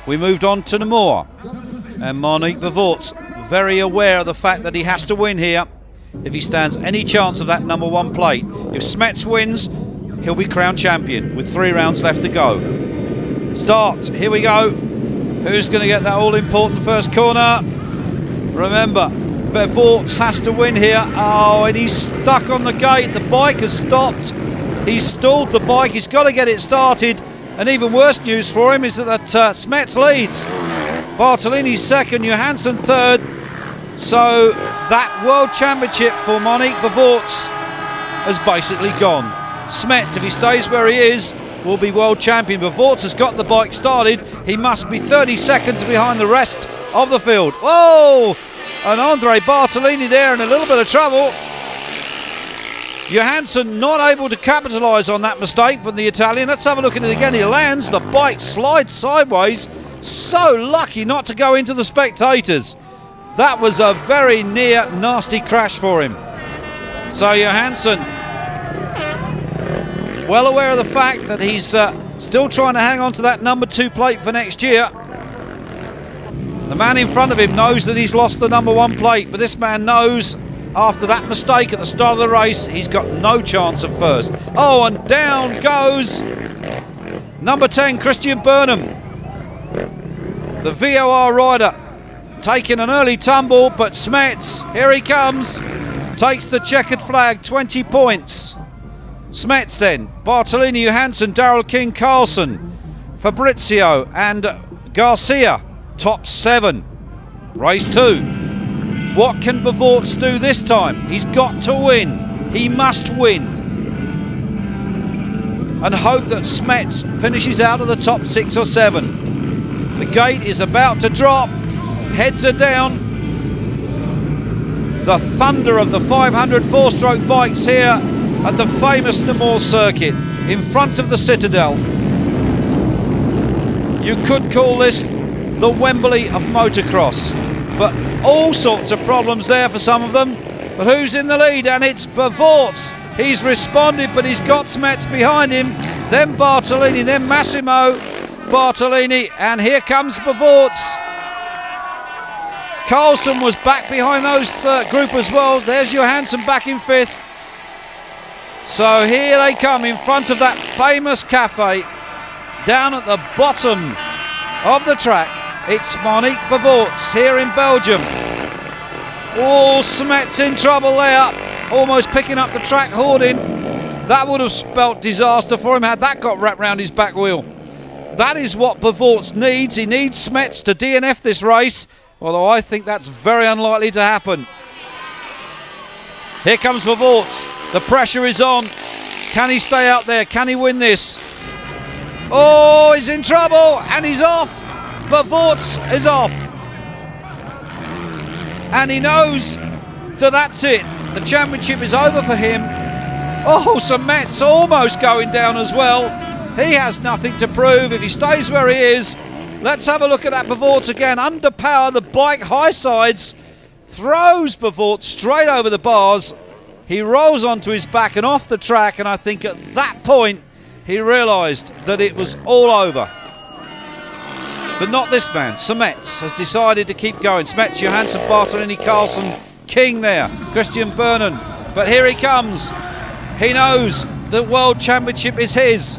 we moved on to Namur. And Monique Bevort's very aware of the fact that he has to win here if he stands any chance of that number 1 plate. If Smets wins, he'll be crowned champion with 3 rounds left to go. Start, here we go. Who's going to get that all-important first corner? Remember, Bevort's has to win here. Oh, and he's stuck on the gate. The bike has stopped. He's stalled the bike. He's got to get it started. And even worse news for him is that Smets leads. Bartolini's second, Johansson third. So that World Championship for Monique Bevort's has basically gone. Smets, if he stays where he is, will be world champion. Bevort's has got the bike started. He must be 30 seconds behind the rest of the field. Whoa! And Andre Bartolini there in a little bit of trouble. Johansson not able to capitalise on that mistake from the Italian. Let's have a look at it again. He lands, the bike slides sideways. So lucky not to go into the spectators. That was a very near nasty crash for him. So Johansson, well aware of the fact that he's still trying to hang on to that number 2 plate for next year. The man in front of him knows that he's lost the number 1 plate, but this man knows after that mistake at the start of the race, he's got no chance of first. Oh, and down goes number 10, Christian Burnham. The VOR rider taking an early tumble, but Smets, here he comes, takes the checkered flag, 20 points. Smets then, Bartolini, Johansson, Daryl King, Carlson, Fabrizio and Garcia, top 7. Race 2. What can Bevort's do this time? He's got to win. He must win. And hope that Smets finishes out of the top 6 or 7. The gate is about to drop. Heads are down. The thunder of the 500 4-stroke bikes here at the famous Namur circuit in front of the Citadel. You could call this the Wembley of motocross, but all sorts of problems there for some of them. But who's in the lead? And it's Bevort's. He's responded, but he's got Smets behind him, then Bartolini, then Massimo Bartolini, and here comes Bevort's. Carlson was back behind those group as well. There's Johansson back in 5th. So here they come in front of that famous cafe down at the bottom of the track. It's Monique Bevort's here in Belgium. Oh, Smets in trouble there, almost picking up the track hoarding. That would have spelt disaster for him had that got wrapped around his back wheel. That is what Bevort's needs. He needs Smets to DNF this race, although I think that's very unlikely to happen. Here comes Bevort's. The pressure is on. Can he stay out there? Can he win this? Oh, he's in trouble and he's off. Bevort's is off. And he knows that that's it. The championship is over for him. Oh, Smets almost going down as well. He has nothing to prove if he stays where he is. Let's have a look at that Bevort's again. Under power, the bike high sides, throws Bevort's straight over the bars. He rolls onto his back and off the track, and I think at that point he realised that it was all over. But not this man. Smets has decided to keep going. Smets, Johansson, Bartolini, Carlson, King there, Christian Burnham. But here he comes. He knows the World Championship is his.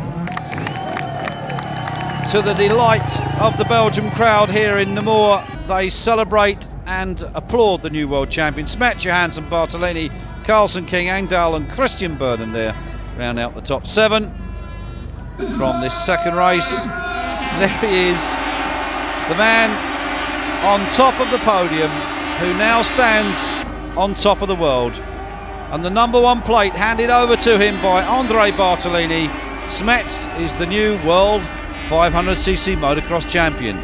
To the delight of the Belgian crowd here in Namur, they celebrate and applaud the new world champion. Smets, Johansson, Bartolini, Carlson, King, Engdahl and Christian Burnham there round out the top 7 from this second race. There he is, the man on top of the podium who now stands on top of the world, and the number 1 plate handed over to him by Andre Bartolini. Smets is the new world 500cc motocross champion.